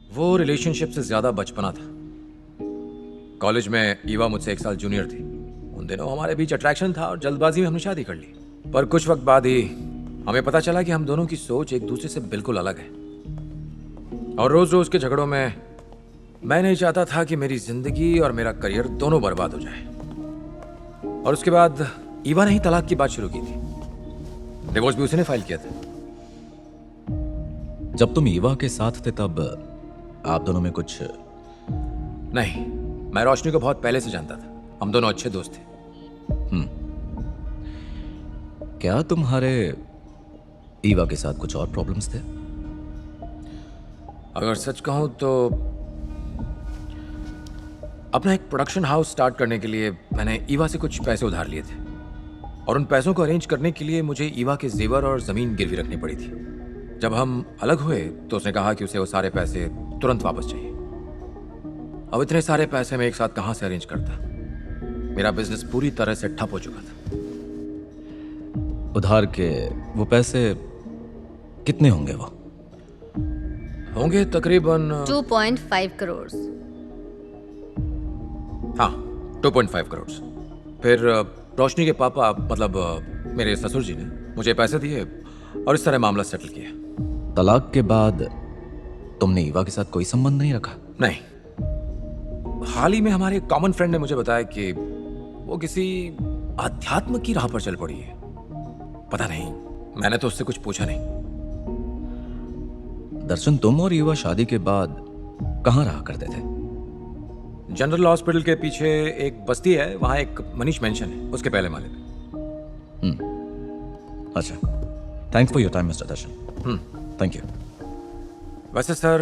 वो रिलेशनशिप से ज्यादा बचपना था। कॉलेज में ईवा मुझसे 1 साल जूनियर थी। उन दिनों हमारे बीच अट्रैक्शन था और जल्दबाजी में हमने शादी कर ली। पर कुछ वक्त बाद ही हमें पता चला कि हम दोनों की सोच एक दूसरे से बिल्कुल अलग है। और रोज रोज के झगड़ों में मैं नहीं चाहता था कि मेरी जिंदगी और मेरा करियर दोनों बर्बाद हो जाए। और उसके बाद ईवा ने ही तलाक की बात शुरू की थी। डिवोर्स भी उसी ने फाइल किया था। जब तुम ईवा के साथ थे तब आप दोनों में कुछ? नहीं, मैं रोशनी को बहुत पहले से जानता था। हम दोनों अच्छे दोस्त थे। क्या तुम्हारे ईवा के साथ कुछ और प्रॉब्लम्स थे? अगर सच कहूं तो अपना एक प्रोडक्शन हाउस स्टार्ट करने के लिए मैंने ईवा से कुछ पैसे उधार लिए थे। और उन पैसों को अरेंज करने के लिए मुझे ईवा के जेवर और जमीन गिरवी रखनी पड़ी थी। जब हम अलग हुए तो उसने कहा कि उसे वो सारे पैसे तुरंत वापस चाहिए। अब इतने सारे पैसे मैं एक साथ कहां से अरेंज करता? मेरा बिजनेस पूरी तरह से ठप हो चुका था। उधार के वो पैसे कितने होंगे? वो होंगे तकरीबन 2.5 करोड़। हाँ, 2.5 करोड़। फिर रोशनी के पापा मतलब मेरे ससुर जी ने मुझे पैसे दिए और इस तरह मामला सेटल किया। तलाक के बाद तुमने ईवा के साथ कोई संबंध नहीं रखा? नहीं, हाल ही में हमारे कॉमन फ्रेंड ने मुझे बताया कि वो किसी अध्यात्म की राह पर चल पड़ी है। पता नहीं, मैंने तो उससे कुछ पूछा नहीं। दर्शन, तुम और ईवा शादी के बाद कहाँ रहा करते थे? जनरल हॉस्पिटल के पीछे एक बस्ती है, वहां एक मनीष मेंशन है, उसके पहले माले पे। अच्छा, thanks for your time mister Darshan. Thank you. वैसे सर,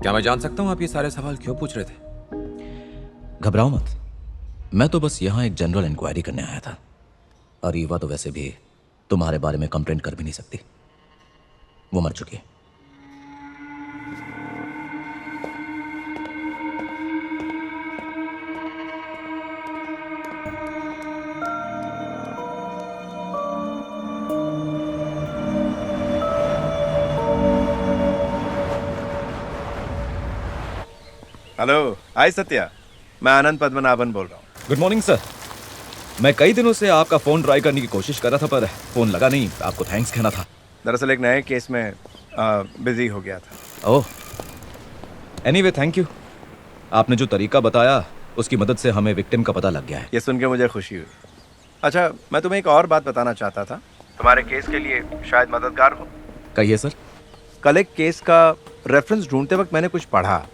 क्या मैं जान सकता हूं आप ये सारे सवाल क्यों पूछ रहे थे? घबराओ मत, मैं तो बस यहाँ एक जनरल इंक्वायरी करने आया था। और ईवा तो वैसे भी तुम्हारे बारे में कंप्लेंट कर भी नहीं सकती, वो मर चुकी है। हेलो, हाय सत्या, मैं आनंद पद्मनाभन बोल रहा हूँ। Good morning sir. मैं कई दिनों से आपका फोन ट्राई करने की कोशिश कर रहा था पर फोन लगा नहीं। आपको थैंक्स कहना था। दरअसल एक नए केस में बिजी हो गया था। ओह, एनीवे थैंक यू। आपने जो तरीका बताया उसकी मदद से हमें विक्टिम का पता लग गया है। ये सुन के मुझे खुशी हुई। अच्छा, मैं तुम्हें एक और बात बताना चाहता था, तुम्हारे केस के लिए शायद मददगार हो। कहिए सर। कल एक केस का रेफरेंस ढूंढते वक्त मैंने कुछ पढ़ा।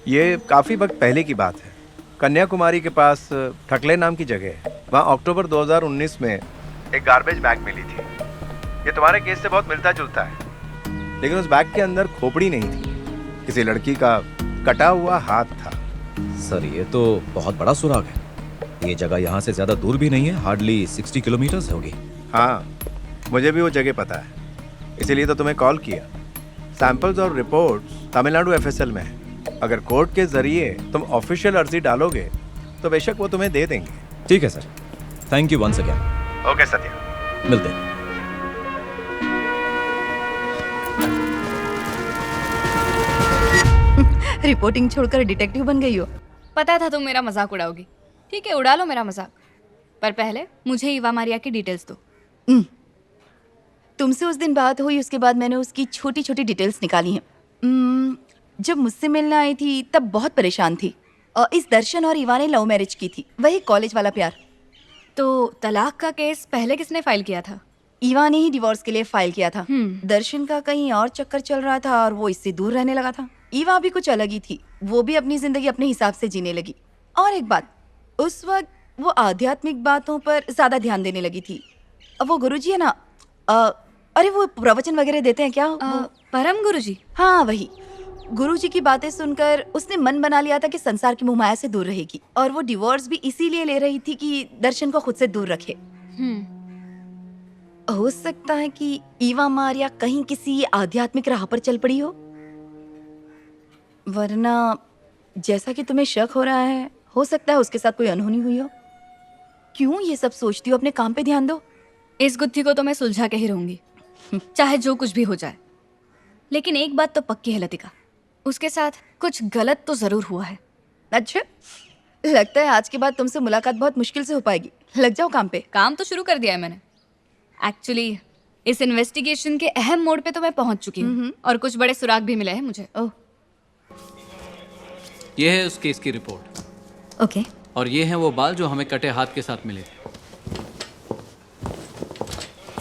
ये काफ़ी वक्त पहले की बात है। कन्याकुमारी के पास ठकले नाम की जगह है। वहाँ अक्टूबर 2019 में एक गार्बेज बैग मिली थी। ये तुम्हारे केस से बहुत मिलता जुलता है, लेकिन उस बैग के अंदर खोपड़ी नहीं थी, किसी लड़की का कटा हुआ हाथ था। सर ये तो बहुत बड़ा सुराग है। ये जगह यहाँ से ज़्यादा दूर भी नहीं है, हार्डली 60 किलोमीटर्स होगी। हाँ, मुझे भी वो जगह पता है, इसीलिए तो तुम्हें कॉल किया। सैंपल्स और रिपोर्ट्स तमिलनाडु एफएसएल में है। अगर कोर्ट के जरिए तुम ऑफिशियल अर्जी डालोगे तो बेशक वो तुम्हें दे देंगे। ठीक है sir, thank you once again. Okay Satya, मिलते हैं। रिपोर्टिंग छोड़कर डिटेक्टिव बन गई हो। पता था तुम मेरा मजाक उड़ाओगी। ठीक है, उड़ा लो मेरा मजाक, पर पहले मुझे ईवा मारिया की डिटेल्स दो। तुमसे उस दिन बात हुई, उसके बाद मैंने उसकी छोटी छोटी डिटेल्स निकाली हैं। जब मुझसे मिलने आई थी तब बहुत परेशान थी। इस दर्शन और ईवा ने लव मैरिज की थी, वही कॉलेज वाला प्यार। तो तलाक का केस पहले किसने फाइल किया था? ईवा ने ही डिवोर्स के लिए फाइल किया था। दर्शन का कहीं और चक्कर चल रहा था और वो इससे दूर रहने लगा था। ईवा भी कुछ अलग ही थी, वो भी अपनी जिंदगी अपने हिसाब से जीने लगी। और एक बात, उस वक्त वो आध्यात्मिक बातों पर ज्यादा ध्यान देने लगी थी। अब वो गुरुजी है ना, अरे वो प्रवचन वगैरह देते हैं क्या? परम गुरुजी? हाँ वही। गुरुजी की बातें सुनकर उसने मन बना लिया था कि संसार की मोहमाया से दूर रहेगी, और वो डिवोर्स भी इसीलिए ले रही थी कि दर्शन को खुद से दूर रखे। हो सकता है कि ईवा मारिया कहीं किसी आध्यात्मिक राह पर चल पड़ी हो, वरना जैसा कि तुम्हें शक हो रहा है, हो सकता है उसके साथ कोई अनहोनी हुई हो। क्यों ये सब सोचती हो? अपने काम पे ध्यान दो। इस गुत्थी को तो मैं सुलझा के ही रहूंगी, चाहे जो कुछ भी हो जाए। लेकिन एक बात तो पक्की है लतिका, उसके साथ कुछ गलत तो जरूर हुआ है। अच्छा, लगता है आज के बाद तुमसे मुलाकात बहुत मुश्किल से हो पाएगी। लग जाओ काम पे। काम तो शुरू कर दिया है मैंने। एक्चुअली इस इन्वेस्टिगेशन के अहम मोड़ पे तो मैं पहुंच चुकी हूँ और कुछ बड़े सुराग भी मिले हैं मुझे। ओह, ये है उस केस की रिपोर्ट ओके। और ये हैं वो बाल जो हमें कटे हाथ के साथ मिले थे।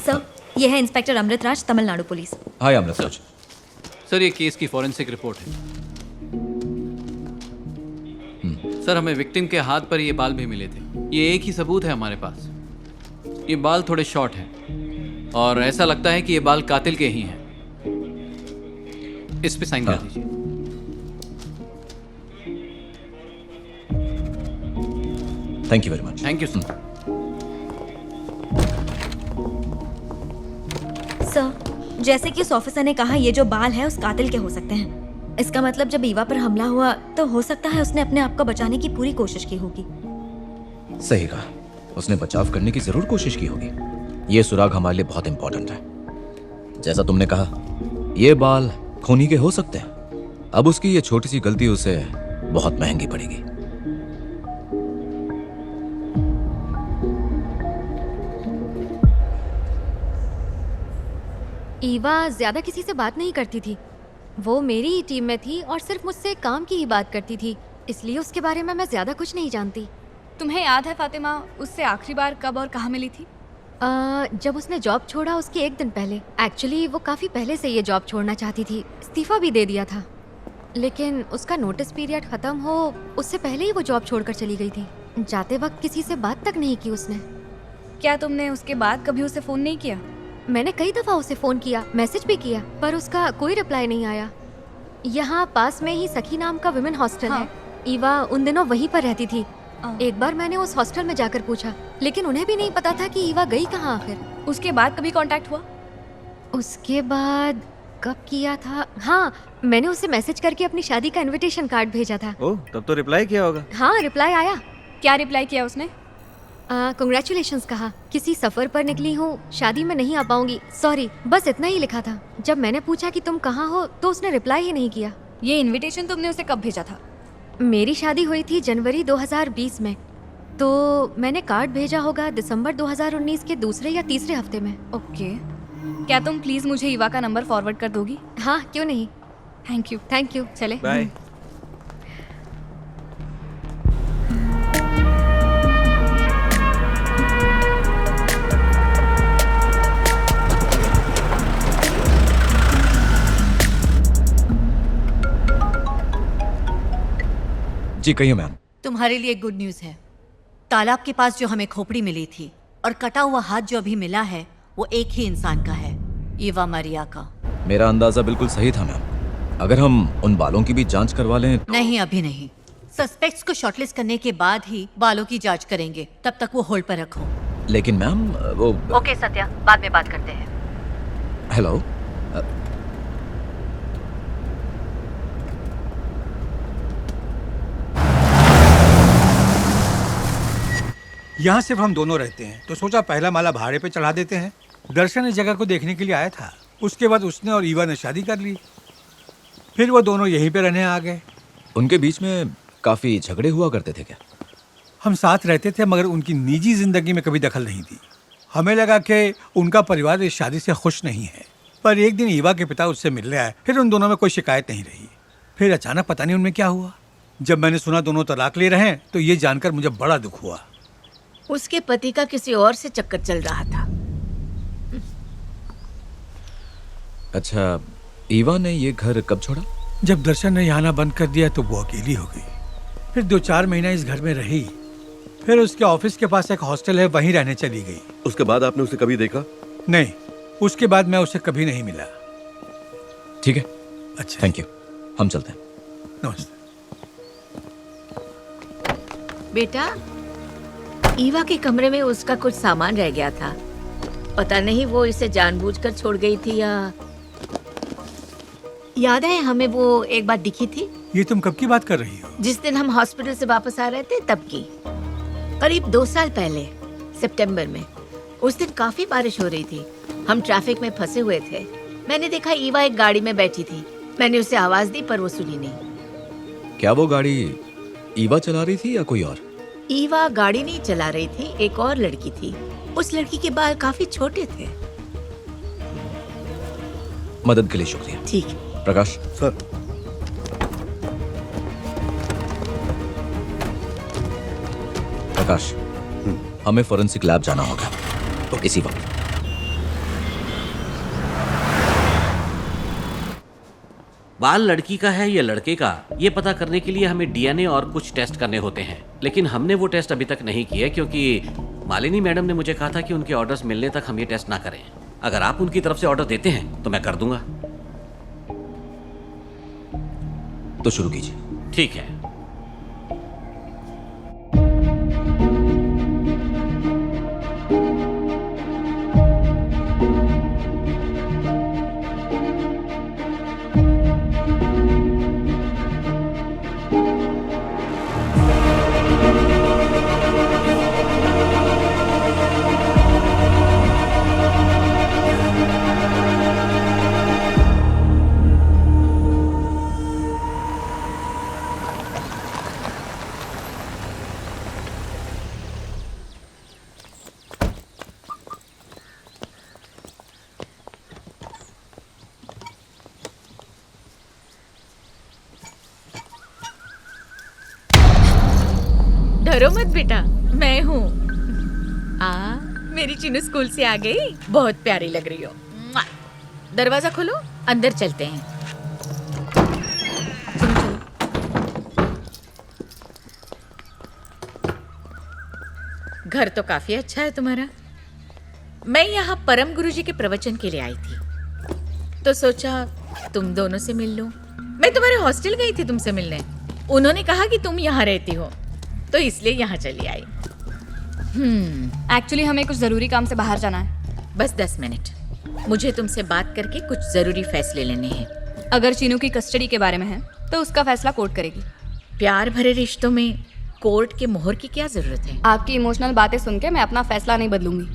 सर, ये है इंस्पेक्टर अमृतराज, तमिलनाडु पुलिस। हाय अमृतराज। सर ये केस की फॉरेंसिक रिपोर्ट है। सर हमें विक्टिम के हाथ पर ये बाल भी मिले थे। ये एक ही सबूत है हमारे पास। ये बाल थोड़े शॉर्ट हैं और ऐसा लगता है कि ये बाल कातिल के ही हैं। इस पे साइन कर दीजिए। Thank you very much. Thank you sir. Sir, जैसे कि उस ऑफिसर ने कहा, ये जो बाल है उस कातिल के हो सकते हैं। इसका मतलब जब ईवा पर हमला हुआ तो हो सकता है उसने अपने आप को बचाने की पूरी कोशिश की होगी। सही कहा, उसने बचाव करने की जरूर कोशिश की होगी। ये सुराग हमारे लिए बहुत इंपॉर्टेंट है। जैसा तुमने कहा, ये बाल खूनी के हो सकते हैं। अब उसकी ये छोटी सी गलती उसे बहुत महंगी पड़ेगी। ईवा ज्यादा किसी से बात नहीं करती थी। वो मेरी ही टीम में थी और सिर्फ मुझसे काम की ही बात करती थी, इसलिए उसके बारे में मैं ज्यादा कुछ नहीं जानती। तुम्हें याद है फातिमा, उससे आखिरी बार कब और कहाँ मिली थी? जब उसने जॉब छोड़ा उसके एक दिन पहले। एक्चुअली वो काफी पहले से ये जॉब छोड़ना चाहती थी, इस्तीफा भी दे दिया था, लेकिन उसका नोटिस पीरियड खत्म हो उससे पहले ही वो जॉब छोड़कर चली गई थी। जाते वक्त किसी से बात तक नहीं की उसने। क्या तुमने उसके बाद कभी उसे फोन नहीं किया? मैंने कई दफा उसे फोन किया, मैसेज भी किया, पर उसका कोई रिप्लाई नहीं आया। यहाँ पास में ही सखी नाम का विमेन हॉस्टल है। ईवा उन दिनों वहीं पर रहती थी। एक बार मैंने उस हॉस्टल में जाकर पूछा, लेकिन उन्हें भी नहीं पता था कि ईवा गई कहाँ आखिर। उसके बाद कभी कांटेक्ट हुआ? उसके बाद कब किया था? हाँ, मैंने उसे मैसेज करके अपनी शादी का इनविटेशन कार्ड भेजा था। ओह, तब तो रिप्लाई किया होगा। हाँ, रिप्लाई आया। क्या रिप्लाई किया उसने? कंग्रेचुलेशंस कहा, किसी सफर पर निकली हूँ, शादी में नहीं आ पाऊंगी, सॉरी, बस इतना ही लिखा था। जब मैंने पूछा कि तुम कहाँ हो तो उसने रिप्लाई ही नहीं किया। ये इनविटेशन तुमने उसे कब भेजा था? मेरी शादी हुई थी जनवरी 2020 में, तो मैंने कार्ड भेजा होगा दिसंबर 2019 के दूसरे या तीसरे हफ्ते में। ओके। क्या तुम प्लीज मुझे ईवा का नंबर फॉरवर्ड कर दोगी? हाँ, क्यों नहीं। Thank you. Thank you. चले। बाय। जी कहिए मैम। तुम्हारे लिए गुड न्यूज़ है। तालाब के पास जो हमें खोपड़ी मिली थी और कटा हुआ हाथ जो अभी मिला है, वो एक ही इंसान का है, ईवा मारिया का। मेरा अंदाजा बिल्कुल सही था मैम। अगर हम उन बालों की भी जांच करवा लें तो... नहीं, अभी नहीं। सस्पेक्ट्स को शॉर्टलिस्ट करने के बाद ही बालों की जांच करेंगे, तब तक वो होल्ड पर रखो। लेकिन मैम वो... ओके सत्या, बाद में बात करते हैं। हेलो। यहाँ सिर्फ हम दोनों रहते हैं, तो सोचा पहला माला भाड़े पे चढ़ा देते हैं। दर्शन इस जगह को देखने के लिए आया था। उसके बाद उसने और ईवा ने शादी कर ली, फिर वो दोनों यहीं पे रहने आ गए। उनके बीच में काफी झगड़े हुआ करते थे क्या? हम साथ रहते थे, मगर उनकी निजी जिंदगी में कभी दखल नहीं दी। हमें लगा कि उनका परिवार इस शादी से खुश नहीं है। पर एक दिन ईवा के पिता उससे मिलने आए, फिर उन दोनों में कोई शिकायत नहीं रही। फिर अचानक पता नहीं उनमें क्या हुआ। जब मैंने सुना दोनों तलाक ले रहे हैं, तो ये जानकर मुझे बड़ा दुख हुआ। उसके पति का किसी और से चक्कर चल रहा था। अच्छा, ईवा ने ये घर कब छोड़ा? जब दर्शन ने यहाँ आना बंद कर दिया तो वो अकेली हो गई। फिर 2-4 महीना इस घर में रही, फिर उसके ऑफिस के पास एक हॉस्टल है, वहीं रहने चली गई। उसके बाद आपने उसे कभी देखा? नहीं, उसके बाद मैं उसे कभी नहीं मिला। ठीक है, अच्छा, थैंक यू। हम चलते हैं। नमस्ते। बेटा, ईवा के कमरे में उसका कुछ सामान रह गया था। पता नहीं वो इसे जानबूझकर छोड़ गई थी या... याद है हमें वो एक बार दिखी थी? ये तुम कब की बात कर रही हो? जिस दिन हम हॉस्पिटल से वापस आ रहे थे तब की, करीब 2 साल पहले, सितंबर में। उस दिन काफी बारिश हो रही थी, हम ट्रैफिक में फंसे हुए थे। मैंने देखा ईवा एक गाड़ी में बैठी थी। मैंने उसे आवाज दी पर वो सुनी नहीं। क्या वो गाड़ी ईवा चला रही थी या कोई और? ईवा गाड़ी नहीं चला रही थी, एक और लड़की थी। उस लड़की के बाल काफी छोटे थे। मदद के लिए शुक्रिया। ठीक। प्रकाश सर। प्रकाश, हमें फोरेंसिक लैब जाना होगा तो इसी वक्त। बाल लड़की का है या लड़के का, ये पता करने के लिए हमें डीएनए और कुछ टेस्ट करने होते हैं, लेकिन हमने वो टेस्ट अभी तक नहीं किए क्योंकि मालिनी मैडम ने मुझे कहा था कि उनके ऑर्डर्स मिलने तक हम ये टेस्ट ना करें। अगर आप उनकी तरफ से ऑर्डर देते हैं तो मैं कर दूंगा। तो शुरू कीजिए। ठीक है। डरो मत बेटा, मैं हूँ। मेरी चिन्नू स्कूल से आ गई, बहुत प्यारी लग रही हो। मुआ। दरवाजा खोलो, अंदर चलते हैं। घर तो काफी अच्छा है तुम्हारा। मैं यहाँ परम गुरुजी के प्रवचन के लिए आई थी, तो सोचा तुम दोनों से मिल लूं। मैं तुम्हारे हॉस्टल गई थी तुमसे मिलने। उन्होंने कहा कि तुम यहाँ रहती हो, तो इसलिए यहाँ चली आई। एक्चुअली हमें कुछ जरूरी काम से बाहर जाना है। बस 10 मिनट, मुझे तुमसे बात करके कुछ जरूरी फैसले लेने हैं। अगर चीनू की कस्टडी के बारे में है तो उसका फैसला कोर्ट करेगी। प्यार भरे रिश्तों में कोर्ट के मोहर की क्या जरूरत है? आपकी इमोशनल बातें सुन के मैं अपना फैसला नहीं बदलूंगी।